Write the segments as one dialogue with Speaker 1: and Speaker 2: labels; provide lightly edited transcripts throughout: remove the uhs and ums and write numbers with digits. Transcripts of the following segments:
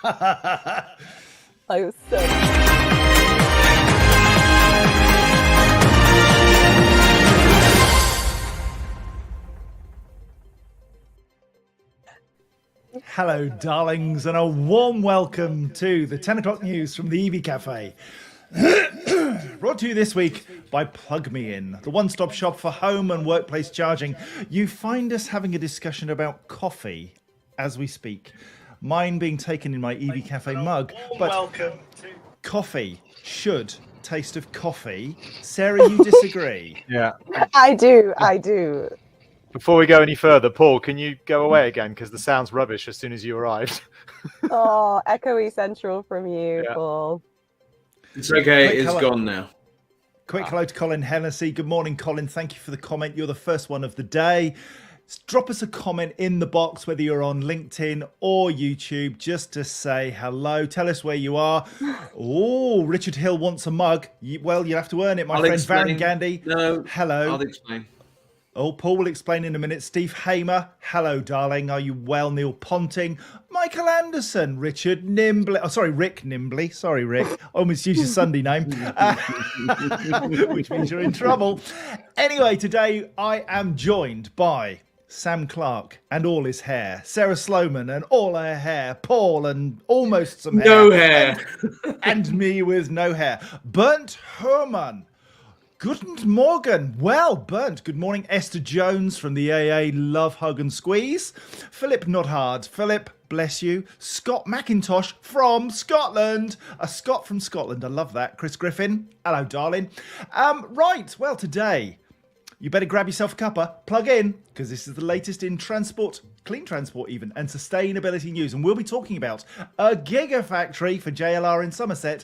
Speaker 1: I was so.
Speaker 2: Hello, darlings, and a warm welcome to the 10 o'clock news from the EV Café. Brought to you this week by Plug Me In, the one-stop shop for home and workplace charging. You find us having a discussion about coffee as we speak. Mine being taken in my EV Cafe mug, but coffee should taste of coffee. Sarah, you disagree?
Speaker 3: Yeah.
Speaker 1: I do.
Speaker 3: Before we go any further, Paul, can you go away again? Because the sound's rubbish as soon as you arrived.
Speaker 1: Oh, echoey central from you,
Speaker 3: Yeah.
Speaker 1: Paul.
Speaker 4: It's okay,
Speaker 2: Quick
Speaker 4: it's
Speaker 2: hello.
Speaker 4: gone now.
Speaker 2: Quick hello to Colin Hennessy. Good morning, Colin. Thank you for the comment. You're the first one of the day. Drop us a comment in the box, whether you're on LinkedIn or YouTube, just to say hello. Tell us where you are. Oh, Richard Hill wants a mug. Well, you'll have to earn it, my friend. Varun Gandhi.
Speaker 4: No,
Speaker 2: hello.
Speaker 4: I'll explain.
Speaker 2: Oh, Paul will explain in a minute. Steve Hamer. Hello, darling. Are you well? Neil Ponting. Michael Anderson. Richard Nimbley. Oh, sorry, Rick Nimbley. Sorry, Rick. I almost used your Sunday name, which means you're in trouble. Anyway, today I am joined by Sam Clark and all his hair, Sarah Sloman and all her hair, Paul and almost some hair.
Speaker 4: No hair.
Speaker 2: And me with no hair. Bernd Herrmann. Guten Morgen. Well, Bernd. Good morning. Esther Jones from the AA Love, Hug and Squeeze. Philip Nodhard. Philip, bless you. Scott McIntosh from Scotland. A Scot from Scotland. I love that. Chris Griffin. Hello, darling. Right. Well, today, you better grab yourself a cuppa, plug in, because this is the latest in transport, clean transport even, and sustainability news. And we'll be talking about a gigafactory for JLR in Somerset,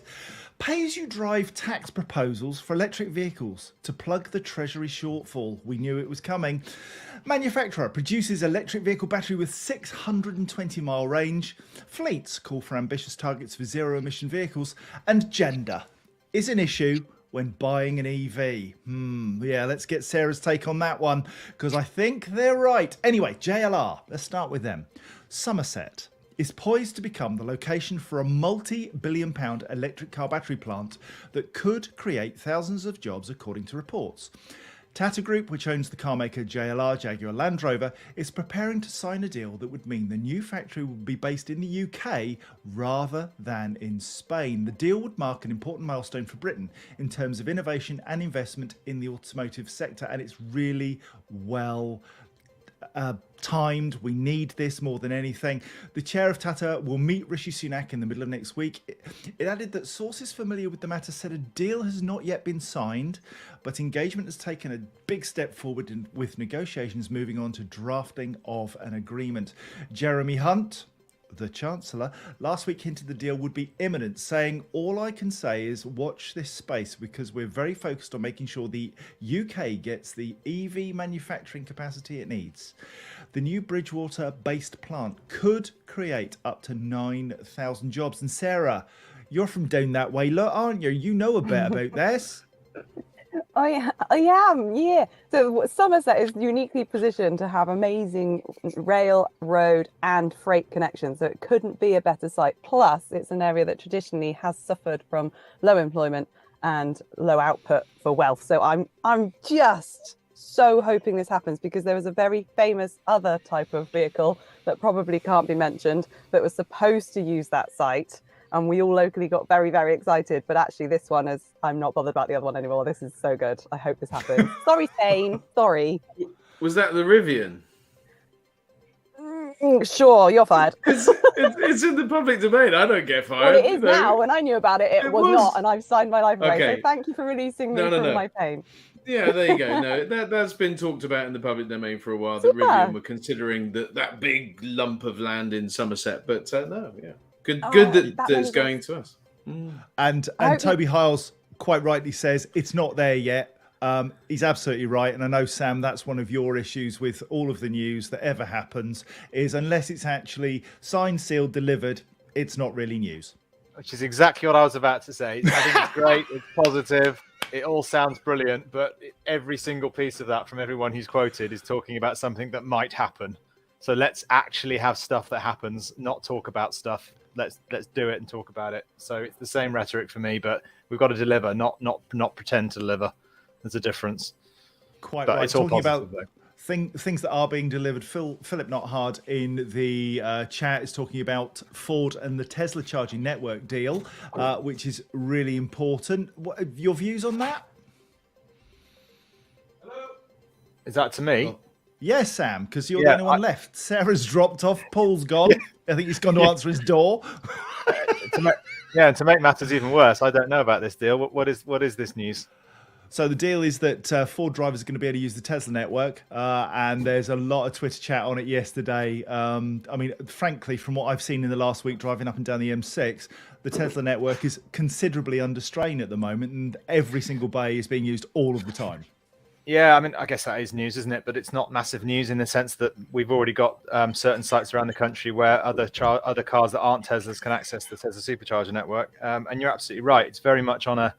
Speaker 2: pay-as-you-drive tax proposals for electric vehicles to plug the Treasury shortfall. We knew it was coming. Manufacturer produces electric vehicle battery with 620-mile range. Fleets call for ambitious targets for zero-emission vehicles. And gender is an issue when buying an EV. Yeah, let's get Sarah's take on that one, because I think they're right. Anyway, JLR, let's start with them. Somerset is poised to become the location for a multi-billion-pound electric car battery plant that could create thousands of jobs, according to reports. Tata Group, which owns the carmaker JLR Jaguar Land Rover, is preparing to sign a deal that would mean the new factory would be based in the UK rather than in Spain. The deal would mark an important milestone for Britain in terms of innovation and investment in the automotive sector, and it's really well timed. We need this more than anything. The chair of Tata will meet Rishi Sunak in the middle of next week. It added that sources familiar with the matter said a deal has not yet been signed, but engagement has taken a big step forward with negotiations moving on to drafting of an agreement. Jeremy Hunt, the Chancellor, last week hinted the deal would be imminent, saying, "All I can say is watch this space because we're very focused on making sure the UK gets the EV manufacturing capacity it needs." The new Bridgewater-based plant could create up to 9,000 jobs. And Sarah, you're from down that way, aren't you? You know a bit about this.
Speaker 1: I am, yeah. So Somerset is uniquely positioned to have amazing rail, road and freight connections. So it couldn't be a better site. Plus, it's an area that traditionally has suffered from low employment and low output for wealth. So I'm just so hoping this happens, because there was a very famous other type of vehicle that probably can't be mentioned that was supposed to use that site. And we all locally got very, very excited. But actually, this one is, I'm not bothered about the other one anymore. This is so good. I hope this happens. Sorry, Spain. Sorry.
Speaker 4: Was that the Rivian?
Speaker 1: Sure, you're fired.
Speaker 4: It's in the public domain. I don't get fired.
Speaker 1: Well, it is now. When I knew about it, it was not. And I've signed my life away.
Speaker 4: Okay.
Speaker 1: So thank you for releasing me from my pain.
Speaker 4: Yeah, there you go. No, that's been talked about in the public domain for a while. That Rivian were considering that big lump of land in Somerset. But no, yeah. Good that it's going to us.
Speaker 2: And Toby Hiles quite rightly says it's not there yet. He's absolutely right. And I know, Sam, that's one of your issues with all of the news that ever happens, is unless it's actually signed, sealed, delivered, it's not really news.
Speaker 3: Which is exactly what I was about to say. I think it's great. It's positive. It all sounds brilliant. But every single piece of that from everyone who's quoted is talking about something that might happen. So let's actually have stuff that happens, not talk about stuff let's do it and talk about it. So it's the same rhetoric for me, but we've got to deliver, not pretend to deliver. There's a difference.
Speaker 2: Quite
Speaker 3: But
Speaker 2: right.
Speaker 3: it's all
Speaker 2: Talking
Speaker 3: positive,
Speaker 2: about things that are being delivered, Philip Not Hard in the chat is talking about Ford and the Tesla charging network deal, which is really important. What, your views on that?
Speaker 3: Is that to me?
Speaker 2: Yes, Sam, because you're the only one left. Sarah's dropped off. Paul's gone. I think he's gone to answer his door.
Speaker 3: To make matters even worse, I don't know about this deal. What is this news?
Speaker 2: So the deal is that Ford drivers are going to be able to use the Tesla network, and there's a lot of Twitter chat on it yesterday. I mean, frankly, from what I've seen in the last week driving up and down the M6, the Tesla network is considerably under strain at the moment, and every single bay is being used all of the time.
Speaker 3: Yeah, I mean, I guess that is news, isn't it? But it's not massive news in the sense that we've already got certain sites around the country where other cars that aren't Teslas can access the Tesla supercharger network. And you're absolutely right. It's very much on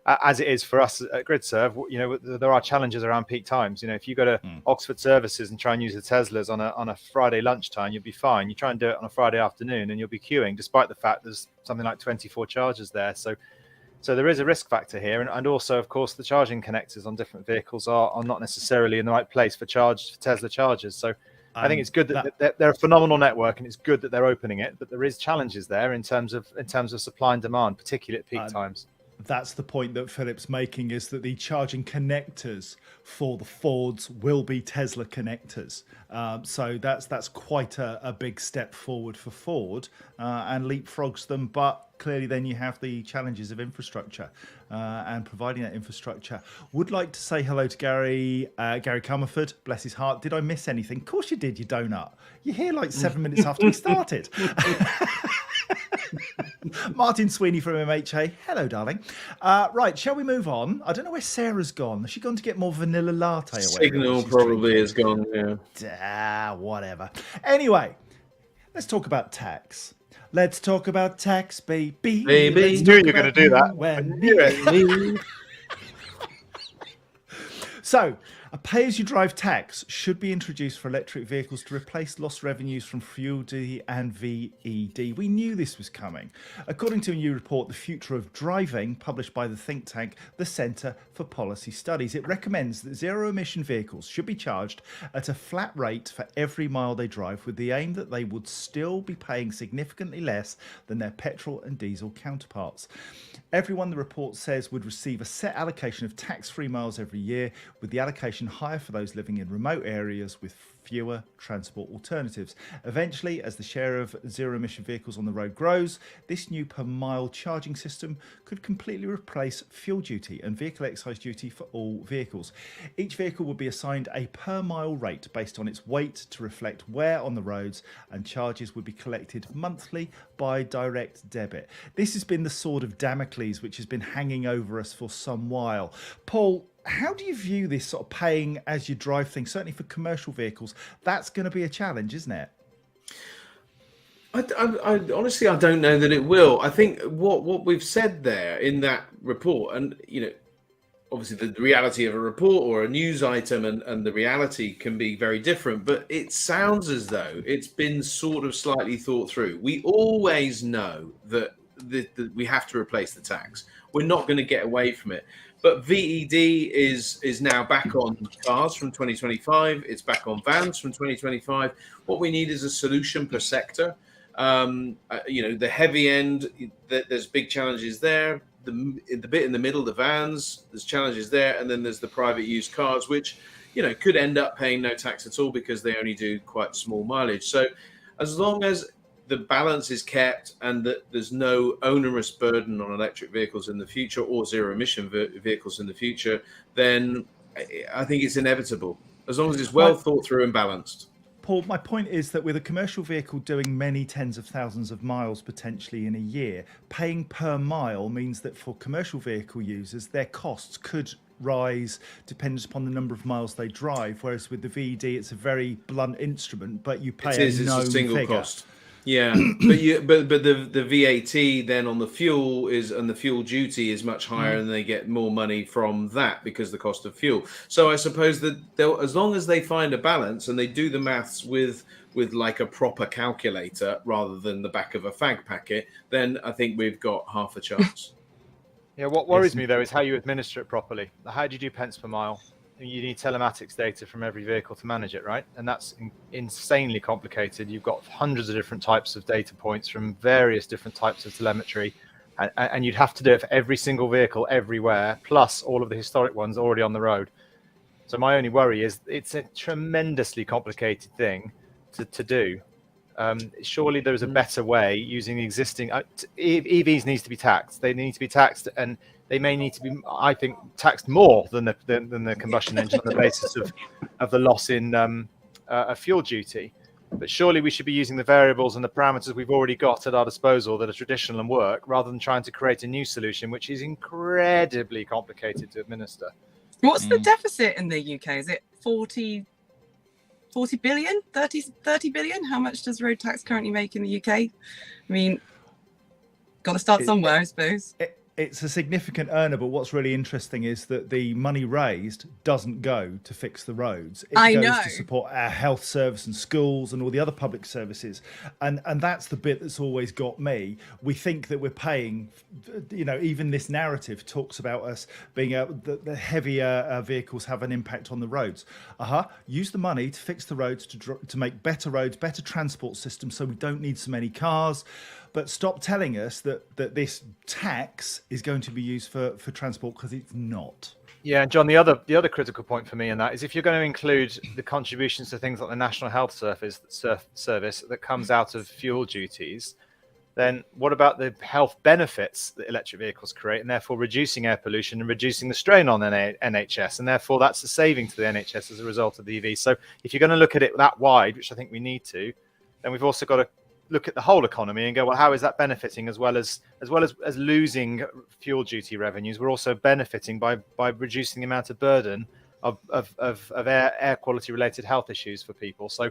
Speaker 3: as it is for us at GridServe, there are challenges around peak times. If you go to Oxford Services and try and use the Teslas on a Friday lunchtime, you'll be fine. You try and do it on a Friday afternoon and you'll be queuing, despite the fact there's something like 24 chargers there. So there is a risk factor here. And also, of course, the charging connectors on different vehicles are not necessarily in the right place for Tesla chargers. So I think it's good that they're a phenomenal network, and it's good that they're opening it. But there is challenges there in terms of supply and demand, particularly at peak times.
Speaker 2: That's the point that Philip's making, is that the charging connectors for the Fords will be Tesla connectors. So that's quite a big step forward for Ford and leapfrogs them. But clearly then you have the challenges of infrastructure and providing that infrastructure. Would like to say hello to Gary Comerford, bless his heart. Did I miss anything? Of course you did, you donut. You're here like 7 minutes after we started. Martin Sweeney from MHA. Hello, darling. Right, shall we move on? I don't know where Sarah's gone. Has she gone to get more vanilla latte? Or
Speaker 4: Signal probably is gone, yeah.
Speaker 2: Whatever. Anyway, let's talk about tax. Let's talk about tax, baby.
Speaker 3: Baby, I knew you were going to do that.
Speaker 2: So, a pay-as-you-drive tax should be introduced for electric vehicles to replace lost revenues from fuel duty and VED. We knew this was coming. According to a new report, The Future of Driving, published by the think tank, the Centre for Policy Studies, it recommends that zero-emission vehicles should be charged at a flat rate for every mile they drive, with the aim that they would still be paying significantly less than their petrol and diesel counterparts. Everyone, the report says, would receive a set allocation of tax-free miles every year, with the allocation higher for those living in remote areas with fewer transport alternatives. Eventually, as the share of zero-emission vehicles on the road grows, this new per-mile charging system could completely replace fuel duty and vehicle excise duty for all vehicles. Each vehicle would be assigned a per-mile rate based on its weight to reflect wear on the roads, and charges would be collected monthly by direct debit. This has been the sword of Damocles which has been hanging over us for some while. Paul, how do you view this sort of paying as you drive thing? Certainly for commercial vehicles, that's going to be a challenge, isn't it?
Speaker 4: I honestly, I don't know that it will. I think what we've said there in that report, and obviously the reality of a report or a news item and the reality can be very different, but it sounds as though it's been sort of slightly thought through. We always know that we have to replace the tax. We're not going to get away from it. But VED is now back on cars from 2025. It's back on vans from 2025. What we need is a solution per sector. The heavy end, there's big challenges there. The bit in the middle, the vans, there's challenges there. And then there's the private used cars, which, could end up paying no tax at all because they only do quite small mileage. So as long as the balance is kept and that there's no onerous burden on electric vehicles in the future or zero emission vehicles in the future, then I think it's inevitable, as long as it's well thought through and balanced.
Speaker 2: Paul, my point is that with a commercial vehicle doing many tens of thousands of miles potentially in a year, paying per mile means that for commercial vehicle users, their costs could rise depending upon the number of miles they drive, whereas with the VED, it's a very blunt instrument, but you pay
Speaker 4: it's a single
Speaker 2: figure.
Speaker 4: Cost. Yeah, but the VAT then on the fuel and the fuel duty is much higher, and they get more money from that because the cost of fuel. So I suppose that as long as they find a balance and they do the maths with with like a proper calculator rather than the back of a fag packet, then I think we've got half a chance.
Speaker 3: Yeah, what worries me though is how you administer it properly. How do you do pence per mile? You need telematics data from every vehicle to manage it, right? And that's insanely complicated. You've got hundreds of different types of data points from various different types of telemetry, and you'd have to do it for every single vehicle everywhere, plus all of the historic ones already on the road. So my only worry is it's a tremendously complicated thing to do. Surely there's a better way using the existing EVs needs to be taxed. They need to be taxed, and they may need to be, I think, taxed more than the combustion engine on the basis of the loss in fuel duty. But surely we should be using the variables and the parameters we've already got at our disposal that are traditional and work, rather than trying to create a new solution, which is incredibly complicated to administer.
Speaker 5: What's the deficit in the UK? Is it 40 billion, 30 billion? How much does road tax currently make in the UK? I mean, got to start somewhere, I suppose.
Speaker 2: It's a significant earner, but what's really interesting is that the money raised doesn't go to fix the roads. It goes to support our health service and schools and all the other public services. And that's the bit that's always got me. We think that we're paying, even this narrative talks about us being the heavier vehicles have an impact on the roads. Use the money to fix the roads, to make better roads, better transport systems, so we don't need so many cars. But stop telling us that this tax is going to be used for transport, because it's not.
Speaker 3: Yeah, and John, the other critical point for me in that is if you're going to include the contributions to things like the National Health Service that comes out of fuel duties, then what about the health benefits that electric vehicles create, and therefore reducing air pollution and reducing the strain on NHS, and therefore that's a saving to the NHS as a result of the EV. So if you're going to look at it that wide, which I think we need to, then we've also got to look at the whole economy and go, well, how is that benefiting? As well as losing fuel duty revenues, we're also benefiting by reducing the amount of burden of air quality related health issues for people. So,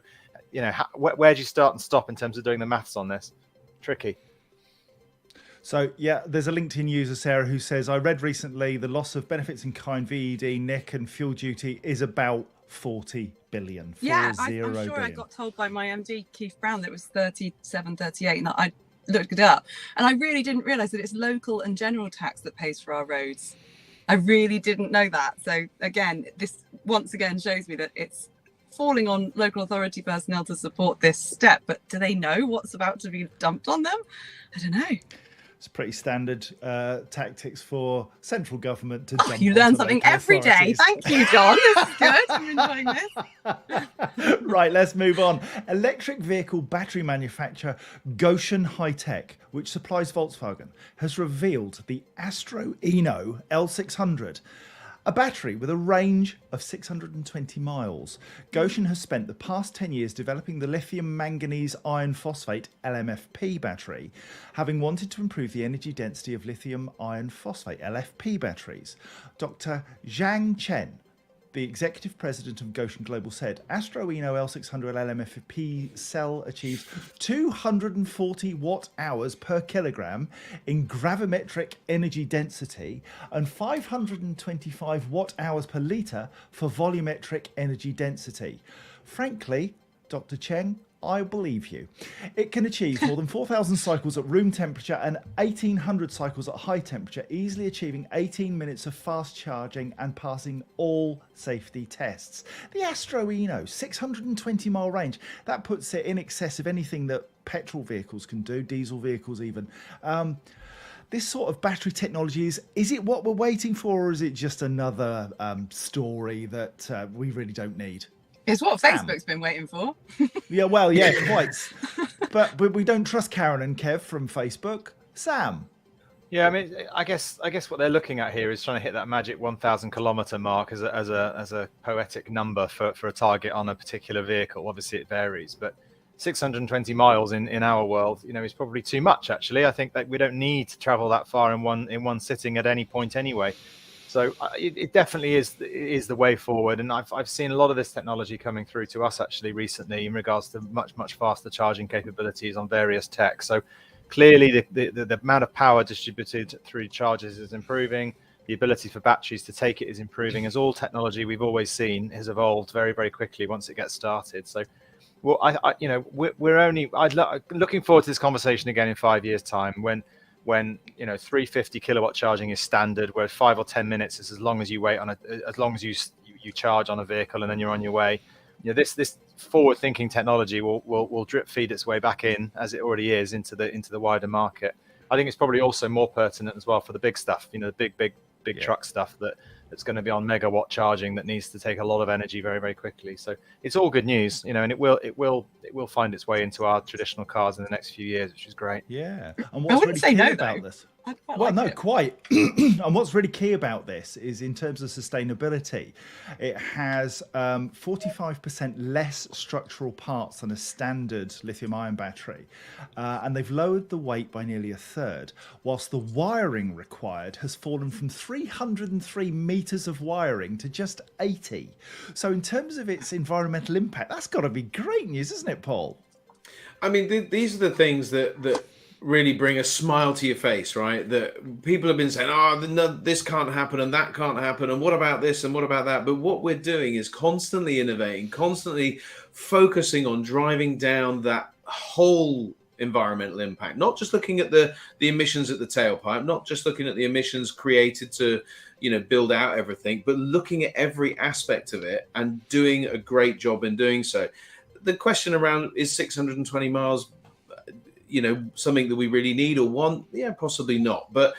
Speaker 3: where do you start and stop in terms of doing the maths on this? Tricky.
Speaker 2: So, yeah, there's a LinkedIn user, Sarah, who says, I read recently the loss of benefits in kind, VED, NIC and fuel duty is about 40 billion.
Speaker 5: Yeah, I'm sure I got told by my MD, Keith Brown, that it was 37, 38, and I looked it up. And I really didn't realise that it's local and general tax that pays for our roads. I really didn't know that. So again, this once again shows me that it's falling on local authority personnel to support this step. But do they know what's about to be dumped on them? I don't know.
Speaker 2: It's pretty standard tactics for central government to jump.
Speaker 5: You learn something every day. Thank you, John. This is good. I'm enjoying this.
Speaker 2: Right, let's move on. Electric vehicle battery manufacturer Gotion High Tech, which supplies Volkswagen, has revealed the Astro Eno L600. A battery with a range of 620 miles. Gotion has spent the past 10 years developing the lithium manganese iron phosphate LMFP battery, having wanted to improve the energy density of lithium iron phosphate LFP batteries. Dr. Zhang Chen, the executive president of Gotion Global, said Astro Eno L600 LMFP cell achieves 240 watt-hours per kilogram in gravimetric energy density and 525 watt-hours per litre for volumetric energy density. Frankly, Dr. Chen, I believe you. It can achieve more than 4,000 cycles at room temperature and 1,800 cycles at high temperature, easily achieving 18 minutes of fast charging and passing all safety tests. The Astro Eno, 620-mile range, that puts it in excess of anything that petrol vehicles can do, diesel vehicles even. This sort of battery technology, is it what we're waiting for, or is it just another story that we really don't need?
Speaker 5: It's what Facebook's been waiting for.
Speaker 2: Yeah, well, yeah, quite. But we don't trust Karen and Kev from Facebook. Sam.
Speaker 3: Yeah, I mean, I guess what they're looking at here is trying to hit that magic 1,000 kilometer mark as a poetic number for a target on a particular vehicle. Obviously, it varies, but 620 miles in our world, is probably too much. Actually, I think that we don't need to travel that far in one sitting at any point anyway. So it definitely is the way forward, and I've seen a lot of this technology coming through to us actually recently in regards to much faster charging capabilities on various tech. So clearly the amount of power distributed through chargers is improving. The ability for batteries to take it is improving. As all technology we've always seen has evolved very, very quickly once it gets started. So Well, we're only. Looking forward to this conversation again in 5 years' time when 350 kilowatt charging is standard, where 5 or 10 minutes is as long as you wait as long as you charge on a vehicle and then you're on your way. This forward-thinking technology will drip feed its way back in, as it already is, into the wider market. I think it's probably also more pertinent as well for the big stuff, the big truck stuff that's going to be on megawatt charging that needs to take a lot of energy very, very quickly. So it's all good news, and it will find its way into our traditional cars in the next few years, which is great.
Speaker 2: Yeah, and
Speaker 5: I
Speaker 2: what's
Speaker 5: wouldn't
Speaker 2: really
Speaker 5: say
Speaker 2: key
Speaker 5: no,
Speaker 2: about
Speaker 5: though.
Speaker 2: this?
Speaker 5: I quite
Speaker 2: Well,
Speaker 5: like
Speaker 2: no,
Speaker 5: it.
Speaker 2: quite. And what's really key about this is in terms of sustainability, it has 45% less structural parts than a standard lithium-ion battery, and they've lowered the weight by nearly a third, whilst the wiring required has fallen from 303 meters of wiring to just 80. So in terms of its environmental impact, that's got to be great news, isn't it, Paul?
Speaker 4: I mean, these are the things that really bring a smile to your face, right? That people have been saying, oh, no, this can't happen and that can't happen, and what about this and what about that? But what we're doing is constantly innovating, constantly focusing on driving down that whole environmental impact, not just looking at the emissions at the tailpipe, not just looking at the emissions created to build out everything, but looking at every aspect of it and doing a great job in doing so. The question around, is 620 miles something that we really need or want? Yeah, possibly not. But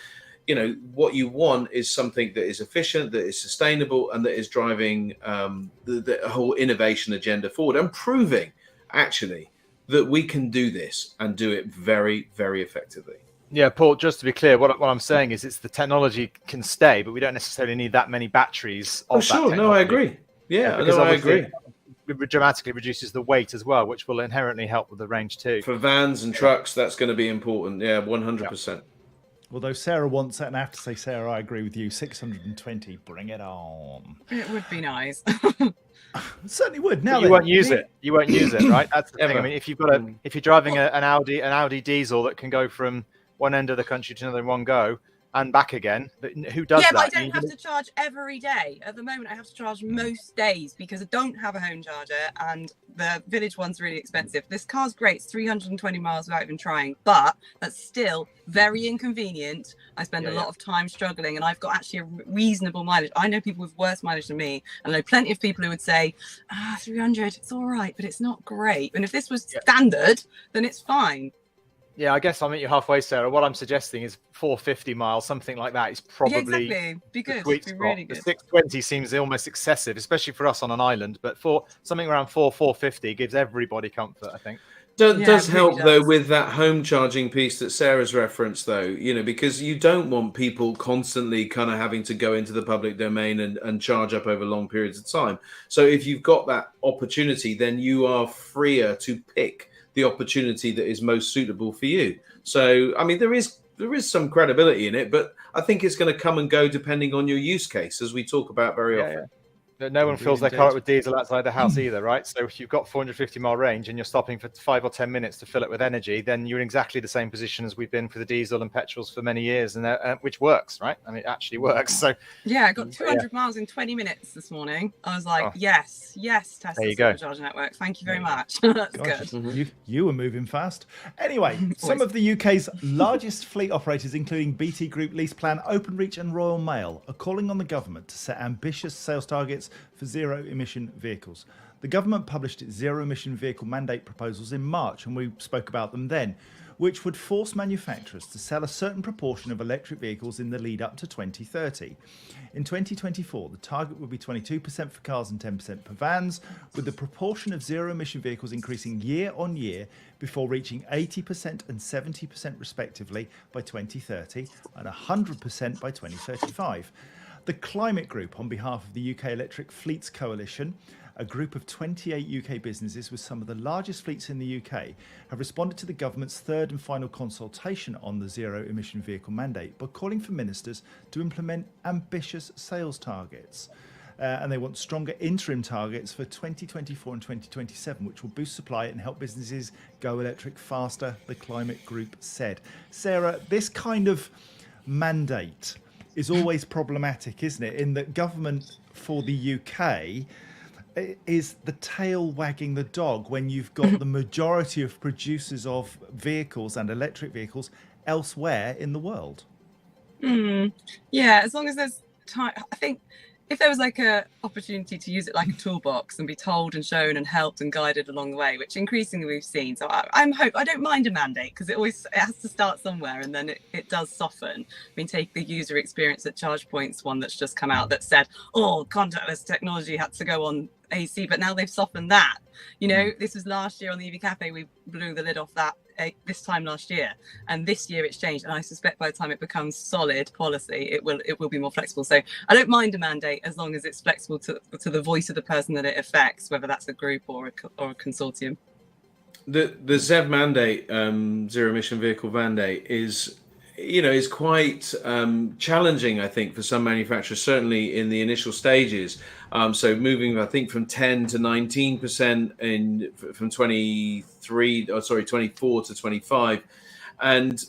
Speaker 4: what you want is something that is efficient, that is sustainable, and that is driving the whole innovation agenda forward and proving actually that we can do this and do it very, very effectively.
Speaker 3: Yeah, Paul, just to be clear, what I'm saying is it's the technology can stay, but we don't necessarily need that many batteries of that technology.
Speaker 4: No, I agree. Yeah,
Speaker 3: because
Speaker 4: I agree.
Speaker 3: It dramatically reduces the weight as well, which will inherently help with the range too.
Speaker 4: For vans and trucks, that's going to be important. Yeah, 100%.
Speaker 2: Although Sarah wants it, and I have to say, Sarah, I agree with you. 620, bring it on.
Speaker 5: It would be nice.
Speaker 2: Certainly would.
Speaker 3: Now you won't use it. You won't use it, right? That's the thing. I mean, if you're driving an Audi diesel that can go from one end of the country to another in one go and back again, but who does that?
Speaker 5: Yeah, but I don't have to charge every day. At the moment, I have to charge most days because I don't have a home charger and the village one's really expensive. This car's great. It's 320 miles without even trying, but that's still very inconvenient. I spend a lot of time struggling, and I've got actually a reasonable mileage. I know people with worse mileage than me, and I know plenty of people who would say, 300, it's all right, but it's not great. And if this was standard, then it's fine.
Speaker 3: Yeah, I guess I'll meet you halfway, Sarah. What I'm suggesting is 450 miles, something like that, is probably
Speaker 5: be good.
Speaker 3: Sweet
Speaker 5: be
Speaker 3: spot.
Speaker 5: really good.
Speaker 3: The 620 seems almost excessive, especially for us on an island. But for something around 450 gives everybody comfort, I think.
Speaker 4: Does help though with that home charging piece that Sarah's referenced, though, because you don't want people constantly kind of having to go into the public domain and charge up over long periods of time. So if you've got that opportunity, then you are freer to pick the opportunity that is most suitable for you. So, I mean, there is some credibility in it, but I think it's going to come and go depending on your use case, as we talk about very often.
Speaker 3: No one fills their car up with diesel outside the house either, right? So if you've got 450-mile range and you're stopping for 5 or 10 minutes to fill it with energy, then you're in exactly the same position as we've been for the diesel and petrols for many years, and which works, right? I mean, it actually works. So
Speaker 5: yeah, I got 200 miles in 20 minutes this morning. I was like, yes, Tesla Supercharger Network. Thank you very much. That's good.
Speaker 2: Mm-hmm. You were moving fast. Anyway, some of the UK's largest fleet operators, including BT Group, LeasePlan, Openreach and Royal Mail, are calling on the government to set ambitious sales targets for zero-emission vehicles. The government published its zero-emission vehicle mandate proposals in March, and we spoke about them then, which would force manufacturers to sell a certain proportion of electric vehicles in the lead up to 2030. In 2024, the target would be 22% for cars and 10% for vans, with the proportion of zero-emission vehicles increasing year on year before reaching 80% and 70% respectively by 2030 and 100% by 2035. The Climate Group, on behalf of the UK Electric Fleets Coalition, a group of 28 UK businesses with some of the largest fleets in the UK, have responded to the government's third and final consultation on the zero-emission vehicle mandate by calling for ministers to implement ambitious sales targets. And they want stronger interim targets for 2024 and 2027, which will boost supply and help businesses go electric faster, the Climate Group said. Sarah, this kind of mandate is always problematic, isn't it? In that government for the UK is the tail wagging the dog when you've got the majority of producers of vehicles and electric vehicles elsewhere in the world.
Speaker 5: Yeah, as long as there's time. I think if there was like a opportunity to use it like a toolbox and be told and shown and helped and guided along the way, which increasingly we've seen. So I don't mind a mandate, because it has to start somewhere, and then it does soften. I mean, take the user experience at ChargePoint's one that's just come out that said, oh, contactless technology had to go on AC, but now they've softened that. This was last year on the EV Cafe, we blew the lid off that this time last year, and this year it's changed, and I suspect by the time it becomes solid policy, it will be more flexible. So I don't mind a mandate as long as it's flexible to the voice of the person that it affects, whether that's a group or a consortium.
Speaker 4: The ZEV mandate, zero emission vehicle mandate, is quite challenging, I think, for some manufacturers, certainly in the initial stages. So moving, I think, from 10 to 19% from 24 to 25, and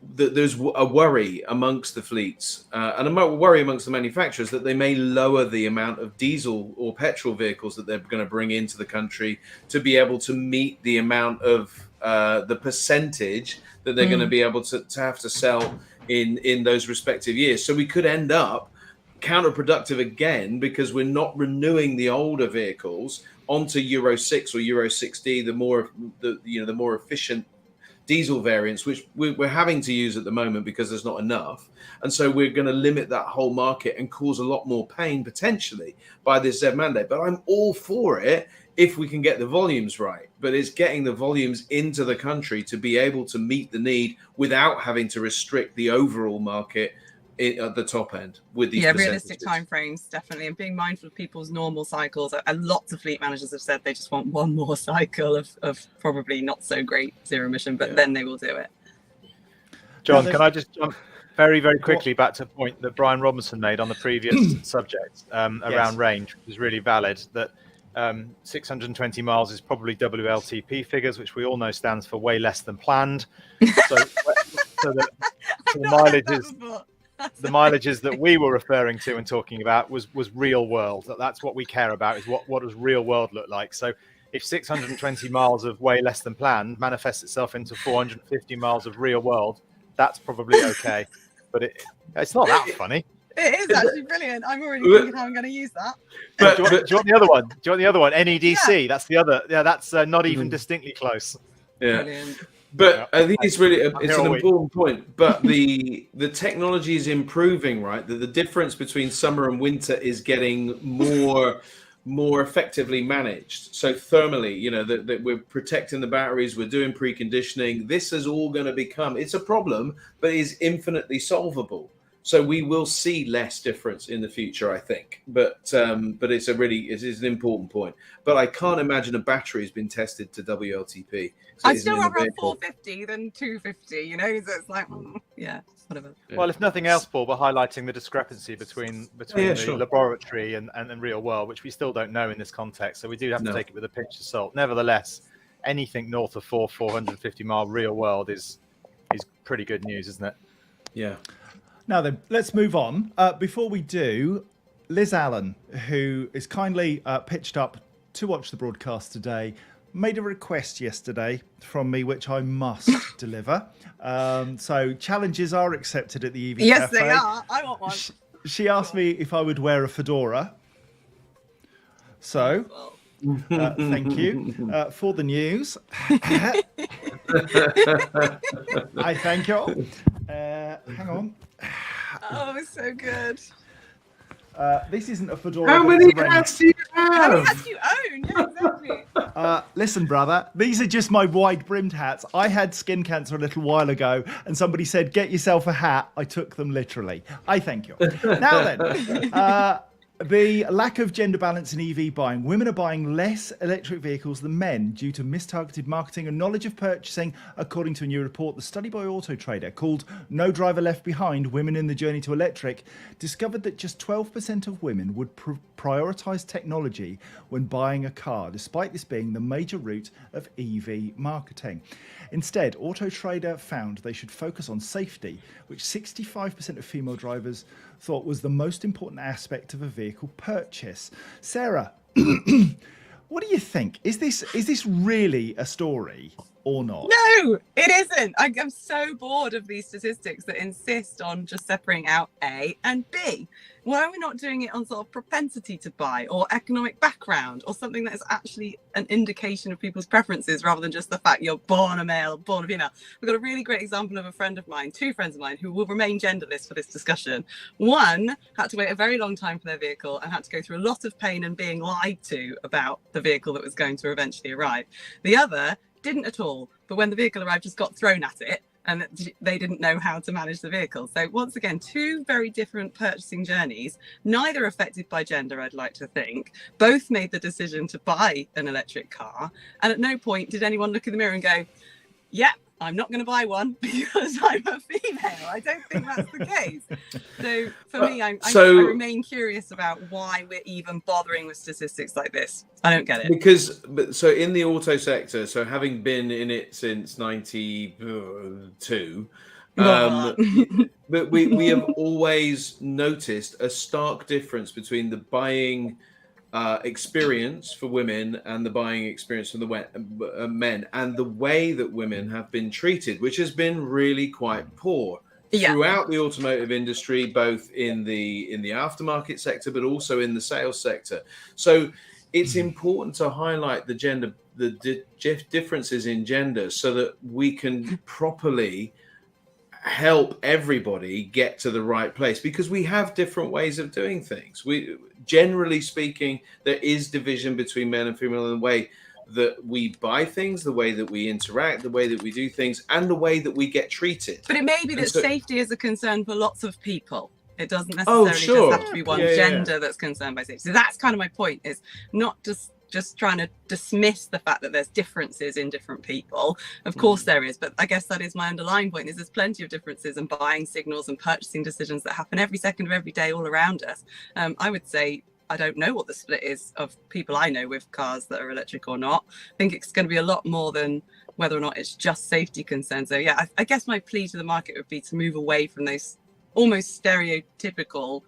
Speaker 4: there's a worry amongst the fleets and a worry amongst the manufacturers that they may lower the amount of diesel or petrol vehicles that they're going to bring into the country to be able to meet the amount of the percentage that they're going to be able to have to sell in those respective years. So we could end up counterproductive again, because we're not renewing the older vehicles onto Euro 6 or Euro 6D, the more efficient diesel variants, which we're having to use at the moment because there's not enough. And so we're going to limit that whole market and cause a lot more pain potentially by this ZEV mandate. But I'm all for it if we can get the volumes right. But it's getting the volumes into the country to be able to meet the need without having to restrict the overall market at the top end with these
Speaker 5: realistic timeframes, definitely, and being mindful of people's normal cycles. And lots of fleet managers have said they just want one more cycle of probably not so great zero emission, but then they will do it.
Speaker 3: John, can I just jump very, very quickly back to a point that Brian Robinson made on the previous subject around range, which is really valid, that 620 miles is probably WLTP figures, which we all know stands for way less than planned. So the mileages that we were referring to and talking about was real world. That's what we care about, is what does real world look like. So if 620 miles of way less than planned manifests itself into 450 miles of real world, that's probably okay. But it's not that funny.
Speaker 5: It is actually brilliant. I'm already thinking how I'm going to use that.
Speaker 3: But do you want the other one? Do you want the other one? NEDC. Yeah. That's the other. Yeah, that's not even distinctly close.
Speaker 4: Yeah.
Speaker 5: Brilliant.
Speaker 4: But I think it's really it's an important point. But the technology is improving, right? The difference between summer and winter is getting more effectively managed. So thermally, that we're protecting the batteries, we're doing preconditioning. This is all going to become, it's a problem, but is infinitely solvable. So we will see less difference in the future, I think. But it's it is an important point. But I can't imagine a battery has been tested to WLTP. So
Speaker 5: I'd still rather have 450 than 250, so it's like, whatever.
Speaker 3: Well, if nothing else, Paul, we're highlighting the discrepancy between the laboratory and real world, which we still don't know in this context. So we do have to take it with a pinch of salt. Nevertheless, anything north of 450 mile real world is pretty good news, isn't it?
Speaker 4: Yeah.
Speaker 2: Now then, let's move on. Before we do, Liz Allen, who is kindly pitched up to watch the broadcast today, made a request yesterday from me, which I must deliver. So challenges are accepted at the EV
Speaker 5: Yes,
Speaker 2: Cafe.
Speaker 5: they are. I want one.
Speaker 2: She asked me if I would wear a fedora. So, thank you for the news. I thank you all. Hang on.
Speaker 5: Oh, it's so good.
Speaker 2: This isn't a fedora.
Speaker 4: How many hats do you have?
Speaker 5: How many hats do you own? Yeah, exactly.
Speaker 2: Listen, brother, these are just my wide-brimmed hats. I had skin cancer a little while ago, and somebody said, get yourself a hat. I took them literally. I thank you. Now then, the lack of gender balance in EV buying. Women are buying less electric vehicles than men due to mistargeted marketing and knowledge of purchasing, according to a new report. The study by Auto Trader, called No Driver Left Behind, Women in the Journey to Electric, discovered that just 12% of women would prioritise technology when buying a car, despite this being the major route of EV marketing. Instead, Auto Trader found they should focus on safety, which 65% of female drivers thought was the most important aspect of a vehicle purchase. Sarah, What do you think? Is this really a story or not?
Speaker 5: No, it isn't. I'm so bored of these statistics that insist on just separating out A and B. Why are we not doing it on sort of propensity to buy or economic background or something that is actually an indication of people's preferences rather than just the fact you're born a male or born a female? We've got a really great example of a friend of mine, two friends of mine, who will remain genderless for this discussion. One had to wait a very long time for their vehicle and had to go through a lot of pain and being lied to about the vehicle that was going to eventually arrive. The other didn't at all, but when the vehicle arrived, just got thrown at it and they didn't know how to manage the vehicle. So once again, two very different purchasing journeys, neither affected by gender, I'd like to think. Both made the decision to buy an electric car, and at no point did anyone look in the mirror and go, yep, I'm not going to buy one because I'm a female. I don't think that's the case. So for me, I remain curious about why we're even bothering with statistics like this. I don't get it.
Speaker 4: So in the auto sector, so having been in it since 92, but we have always noticed a stark difference between the buying experience for women and the buying experience for the men, and the way that women have been treated, which has been really quite poor throughout the automotive industry, both in the aftermarket sector, but also in the sales sector. So it's important to highlight the differences in gender so that we can properly help everybody get to the right place, because we have different ways of doing things. Generally speaking, there is division between men and female in the way that we buy things, the way that we interact, the way that we do things, and the way that we get treated.
Speaker 5: But it may be that safety is a concern for lots of people. It doesn't necessarily just have to be one gender that's concerned by safety. So that's kind of my point, is not just trying to dismiss the fact that there's differences in different people. Of course there is, but I guess that is my underlying point, is there's plenty of differences in buying signals and purchasing decisions that happen every second of every day all around us. I would say I don't know what the split is of people I know with cars that are electric or not. I think it's going to be a lot more than whether or not it's just safety concerns. So yeah, I guess my plea to the market would be to move away from those almost stereotypical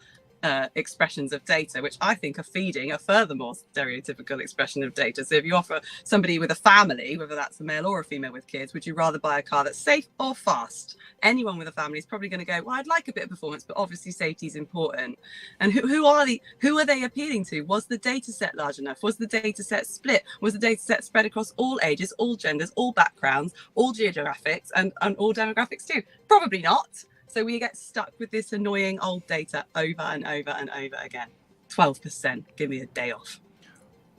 Speaker 5: expressions of data, which I think are feeding a furthermore stereotypical expression of data. So if you offer somebody with a family, whether that's a male or a female with kids, would you rather buy a car that's safe or fast? Anyone with a family is probably going to go, well, I'd like a bit of performance, but obviously safety is important. And who are they appealing to? Was the data set large enough? Was the data set split? Was the data set spread across all ages, all genders, all backgrounds, all geographics, and all demographics too? Probably not. So we get stuck with this annoying old data over and over and over again. 12%. Give me a day off.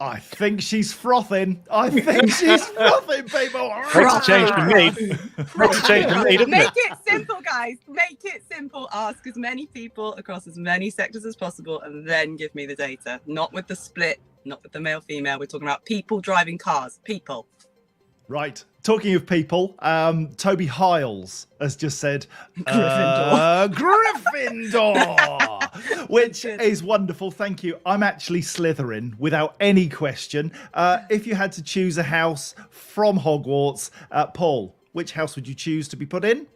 Speaker 2: I think she's frothing. People.
Speaker 3: Makes a change to me. Makes a change to me, doesn't
Speaker 5: Make
Speaker 3: it?
Speaker 5: it simple, guys. Make it simple. Ask as many people across as many sectors as possible, and then give me the data. Not with the split, not with the male-female. We're talking about people driving cars. People.
Speaker 2: Right. Talking of people, Toby Hiles has just said Gryffindor, which is wonderful. Thank you. I'm actually Slytherin without any question. If you had to choose a house from Hogwarts, Paul, which house would you choose to be put in?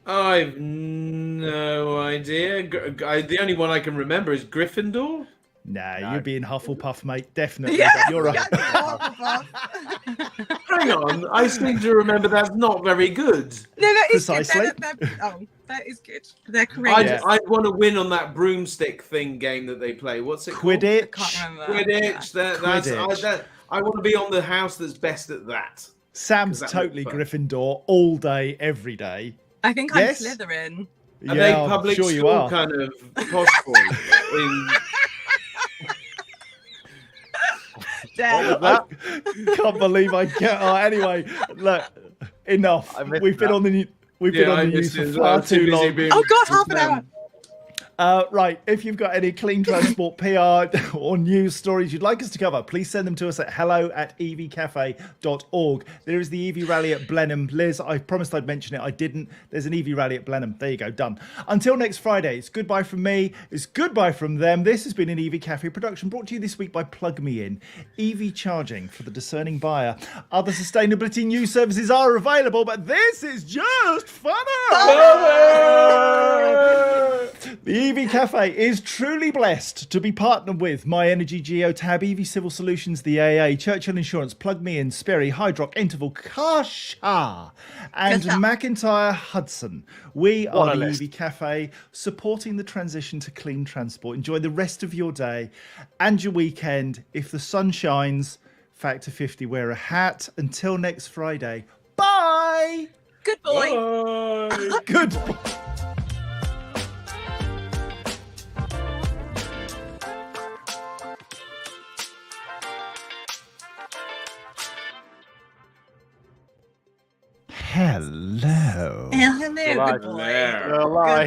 Speaker 4: I've no idea. The only one I can remember is Gryffindor.
Speaker 2: No, you'd be in Hufflepuff, mate. Definitely.
Speaker 5: Yeah,
Speaker 2: You're right.
Speaker 4: Hang on, I seem to remember that's not very good.
Speaker 5: No, that is
Speaker 2: Precisely.
Speaker 5: Good. That is good. They're courageous.
Speaker 4: I'd want to win on that broomstick thing game that they play. What's it called?
Speaker 2: Quidditch.
Speaker 5: I can't remember.
Speaker 4: Quidditch. I want to be on the house that's best at that.
Speaker 2: Sam's totally Gryffindor all day, every day.
Speaker 5: I think
Speaker 2: Yes?
Speaker 5: I'm Slytherin.
Speaker 4: Are they public
Speaker 2: sure you
Speaker 4: school
Speaker 2: are.
Speaker 4: kind of posh boys in...
Speaker 2: I can't believe I can't. Oh, anyway, look, enough. We've been on the news for far too long.
Speaker 5: Oh God, half an hour.
Speaker 2: Right, if you've got any clean transport PR or news stories you'd like us to cover, please send them to us at hello@evcafe.org. There is the EV rally at Blenheim. Liz, I promised I'd mention it. I didn't. There's an EV rally at Blenheim. There you go, done. Until next Friday, it's goodbye from me. It's goodbye from them. This has been an EV Cafe production brought to you this week by Plug Me In. EV charging for the discerning buyer. Other sustainability news services are available, but this is just fun. The EV Cafe is truly blessed to be partnered with My Energy Geotab, EV Civil Solutions, the AA, Churchill Insurance, Plug Me In, Sperry, Hydrock, Interval, Kasha, and
Speaker 5: Kasha.
Speaker 2: McIntyre Hudson. We
Speaker 3: What
Speaker 2: are
Speaker 3: a
Speaker 2: the
Speaker 3: list.
Speaker 2: EV Cafe, supporting the transition to clean transport. Enjoy the rest of your day and your weekend. If the sun shines, factor 50, wear a hat. Until next Friday. Bye!
Speaker 5: Good boy.
Speaker 4: Bye.
Speaker 2: Good. Hello.
Speaker 5: Hello, good boy.
Speaker 4: There.
Speaker 3: Well, I-